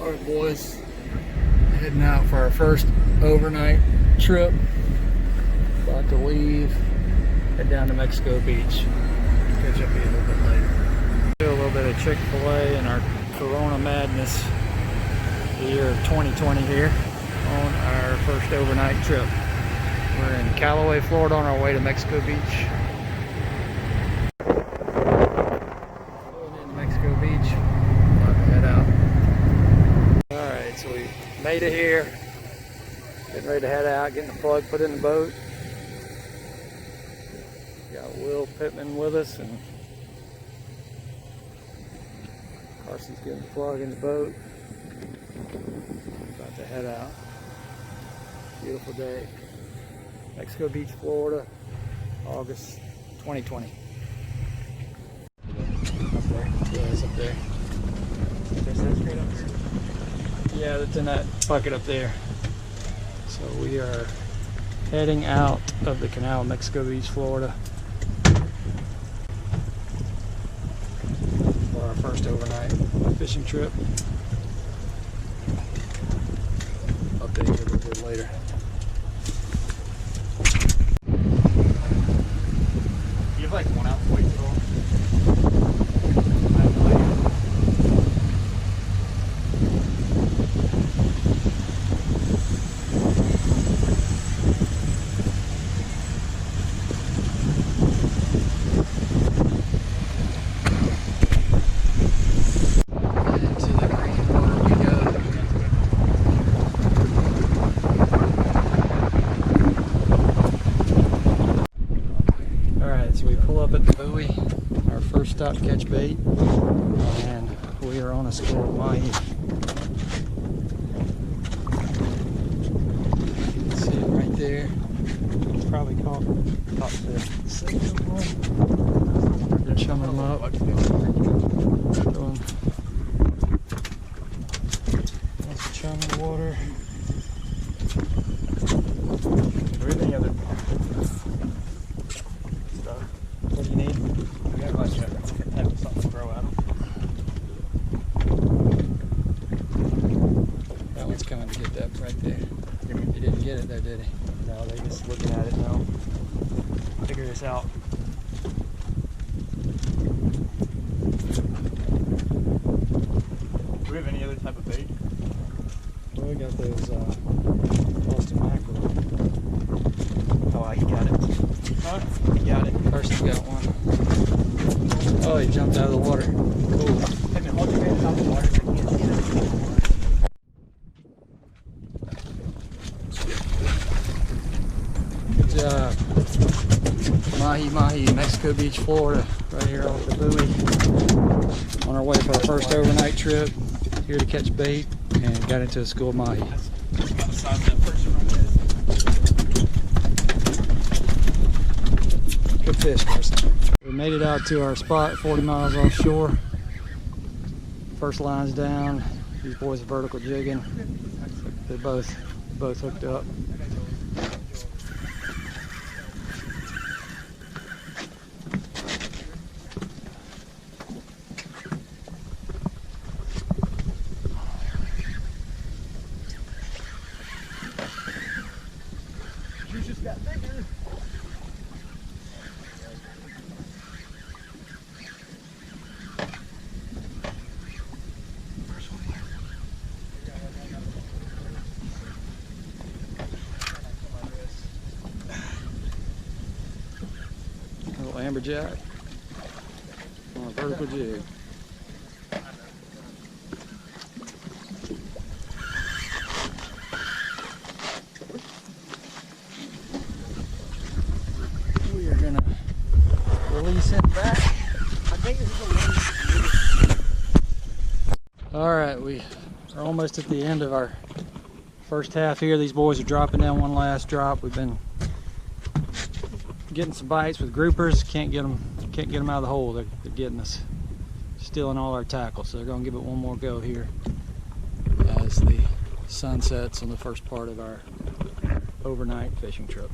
Alright boys, heading out for our first overnight trip. About to leave, head down to Mexico Beach. Catch up with you a little bit later. Do a little bit of Chick-fil-A in our Corona madness, the year of 2020 here on our first overnight trip. We're in Callaway, Florida on our way to Mexico Beach. Pulling into Mexico Beach, about to head out. Alright, so we made it here. Getting ready to head out, getting the plug put in the boat. Got Will Pittman with us, and Carson's getting the plug in the boat. About to head out. Beautiful day. Mexico Beach, Florida, August 2020. Up there. Yeah, it's up there. Is that straight up there? Yeah, that's in that bucket up there. So we are heading out of the canal of Mexico Beach, Florida for our first overnight fishing trip. Update you a little bit later. You have like one out for you all. So we pull up at the buoy, our first stop to catch bait, and we are on a school of mahi. You can see it right there. It's probably caught the second one. They're chumming them up. That's a chum in the water. Everything other What do you need? I got like have something to throw at them. That one's coming to get that right there. He didn't get it there, did he? No, they just looking at it now. Figure this out. Do we have any other type of bait? Well, we got those Boston mackerel. Oh, he got it. Huh? He got it. Carson's got one. Oh, he jumped out of the water. Cool. Hey man, hold your hand out of the water. I can't see Good job. Mahi Mahi, Mexico Beach, Florida. Right here off the buoy. On our way for our first overnight trip. Here to catch bait and got into a school of mahi. That's about the size of that person right there. Good fish, Carson. We made it out to our spot 40 miles offshore. First line's down. These boys are vertical jigging. They're both hooked up. You just got bigger. A little amberjack on a vertical jig. We are gonna release him back. Alright, we are almost at the end of our first half here. These boys are dropping down one last drop. We've been getting some bites with groupers. Can't get them out of the hole. They're getting us, stealing all our tackle. So they're gonna give it one more go here as the sun sets on the first part of our overnight fishing trip.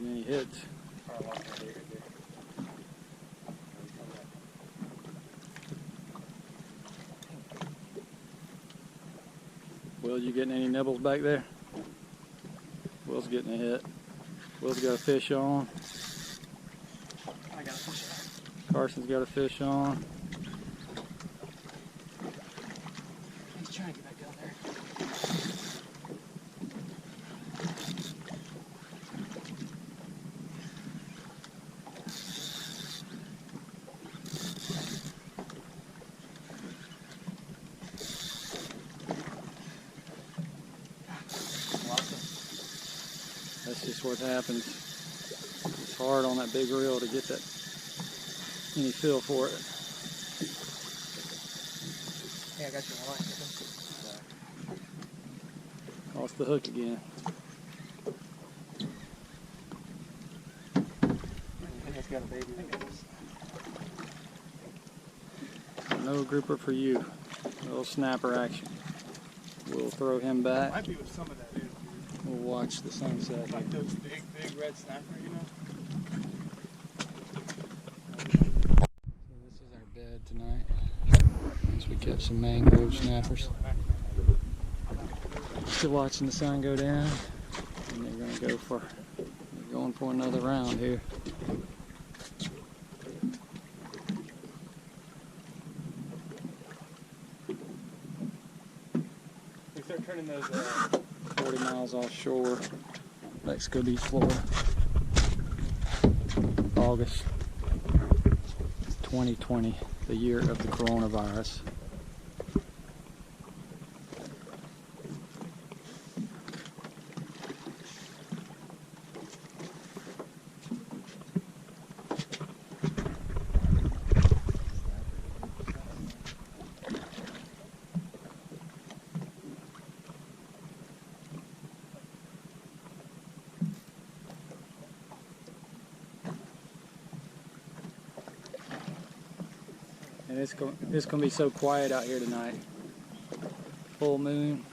Getting any hits? Will, you getting any nibbles back there? Will's getting a hit. Will's got a fish on. I got a fish on. Carson's got a fish on. He's trying to get back down there. That's just what happens. It's hard on that big reel to get that any feel for it. Hey, I got you on line. Lost the hook again. I think it's got a baby. No grouper for you. A little snapper action. We'll throw him back. Might be with some of that is, dude. We'll watch the sunset here. Like those big red snapper, you know? So this is our bed tonight. As we catch some mangrove snappers. Still watching the sun go down. And they're going for another round here. We start turning those 40 miles offshore, Mexico Beach, Florida. August 2020, the year of the coronavirus. And it's going to be so quiet out here tonight. Full moon.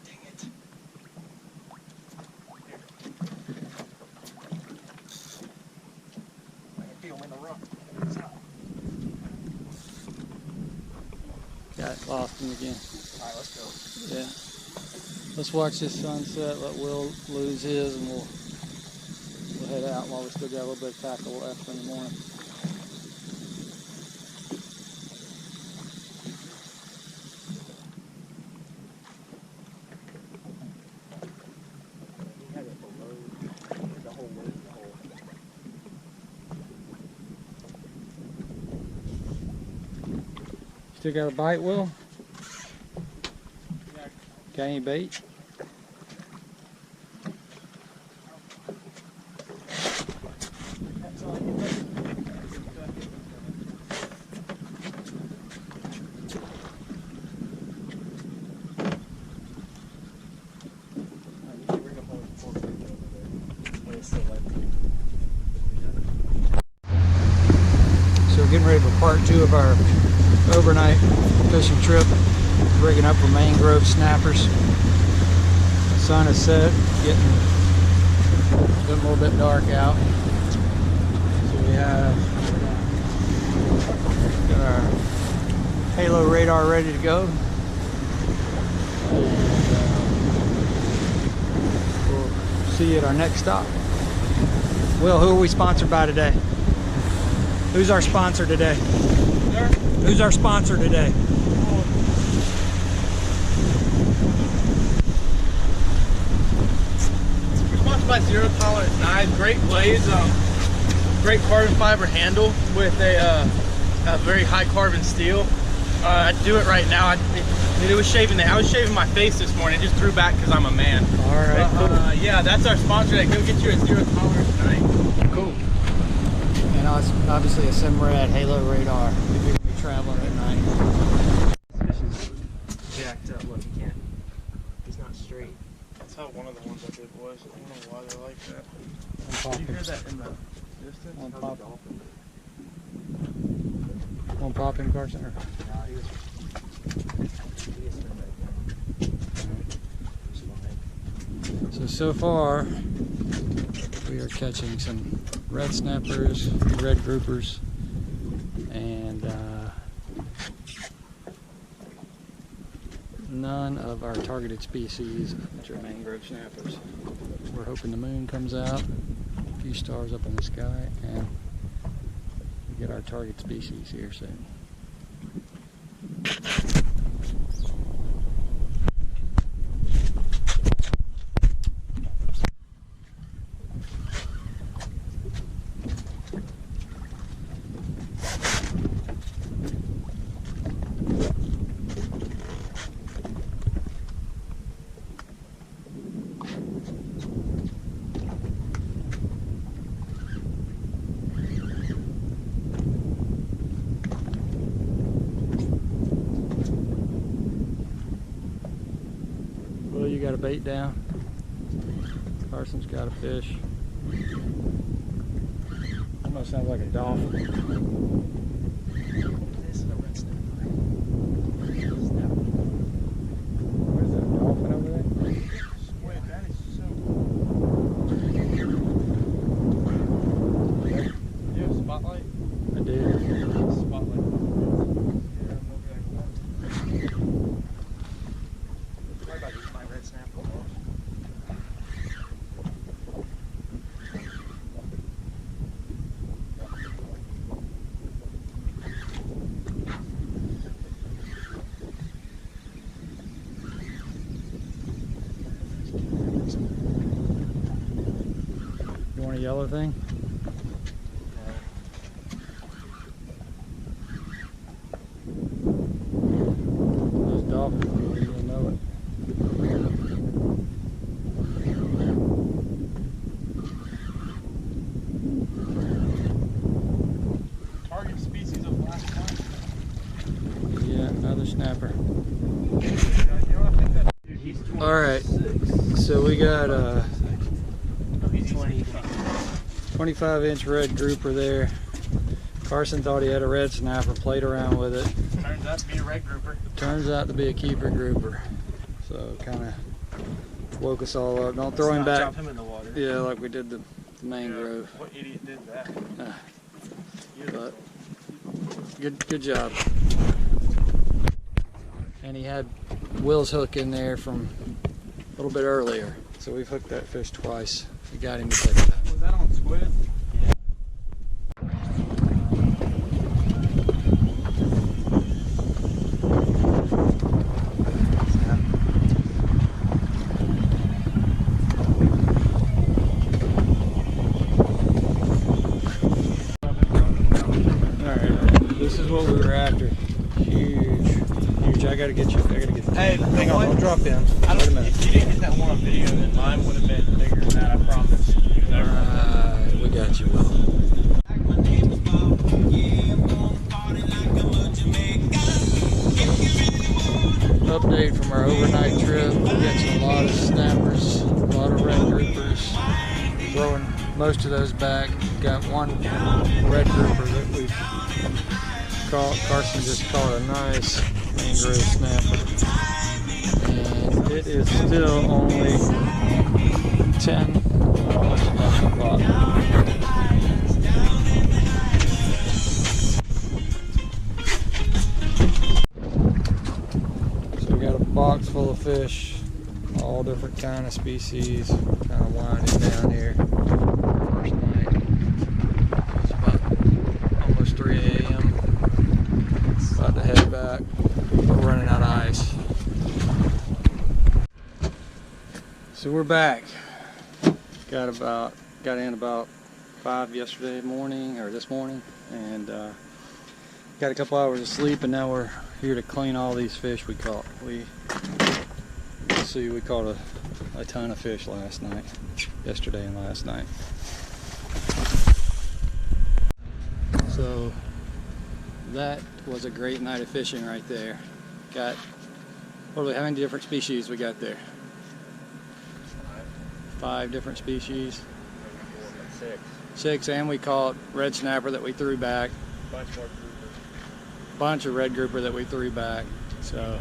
Dang it. I can feel him in the rough. It's out. Got lost him again. Alright, let's go. Yeah. Let's watch this sunset. Let Will lose his, and we'll head out while we still got a little bit of tackle left in the morning. We have it below the whole way. Still got a bite, Will? Got any bait? So we're getting ready for part 2 of our overnight fishing trip. Rigging up for mangrove snappers. The sun is set, getting a little bit dark out. So we have got our halo radar ready to go. And, we'll see you at our next stop. Will, who are we sponsored by today? Who's our sponsor today? Sir? Who's our sponsor today? We're sponsored by Zero Tolerance Knives. Great blades, great carbon fiber handle with a very high carbon steel. I do it right now. I was shaving my face this morning. It just grew back because I'm a man. All right, cool. Yeah, that's our sponsor. Go get you a Zero Tolerance knife. Cool. And obviously a Simrad Halo radar if you're going to be traveling at night. This fish is jacked up. Look, he can't. He's not straight. That's how one of the ones I did was. I don't know why they're like that. popping. You hear that in the distance? One pop. One pop him, Carson? Or? So far, we are catching some red snappers, red groupers, and none of our targeted species, which are mangrove snappers. We're hoping the moon comes out, a few stars up in the sky, and we get our target species here soon. Well, you got a bait down. Carson's got a fish. Almost sounds like a dolphin. This is a red snapper. Where's that dolphin over there? Wait, that is so cool. You have a spotlight? I do. Spotlight. Yeah, Sorry about these, my red snapper. You want a yellow thing? Those dolphins, you'll know it. target species of last time. Yeah, another snapper. You know, I think that dude, he's 26. All right, so we got a No, he's 25-inch red grouper there. Carson thought he had a red snapper, played around with it. Turns out to be a red grouper. Turns out to be a keeper grouper. So kind of woke us all up. Don't throw him Let's not back. Drop him in the water. Yeah, like we did the mangrove. What idiot did that? But good job. And he had Will's hook in there from a little bit earlier. So we've hooked that fish twice. We got him to pick it up. Was that on squid? This is what we were after. Huge. I gotta get you. Hey, hang on, don't drop in. Wait a minute. If you didn't get that one on video, then mine would have been bigger than that, I promise. Alright, we got you, Will. Update from our overnight trip. We're catching a lot of snappers, a lot of red groupers. Throwing most of those back. Got one red grouper that we caught. Carson just caught a nice mangrove snapper. And it is still only 10, almost 11 o'clock. So we got a box full of fish, all different kind of species, kind of winding down here. First night. It's about almost 3 a.m. About to head back. We're running out of ice. So we're back. Got in about 5 yesterday morning, or this morning, and got a couple hours of sleep, and now we're here to clean all these fish we caught. We caught a ton of fish yesterday and last night. So that was a great night of fishing right there. Got, how many different species we got there? 5 different species. 6. 6, and we caught red snapper that we threw back. Bunch more groupers. Bunch of red grouper that we threw back. So,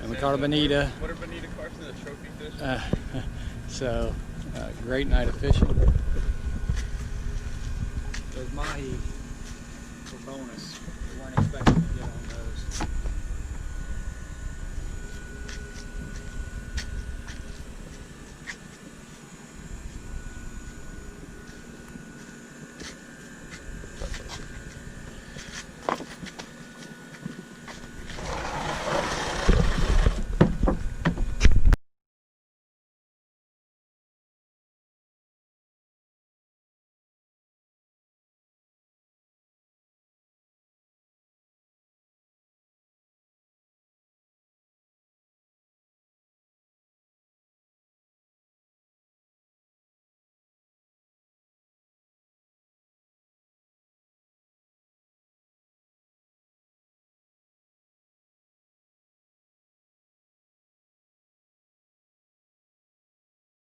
and we caught a bonita. What are bonita carps? The trophy fish? So, great night of fishing. Those mahi were bonus. We weren't expecting to get on those.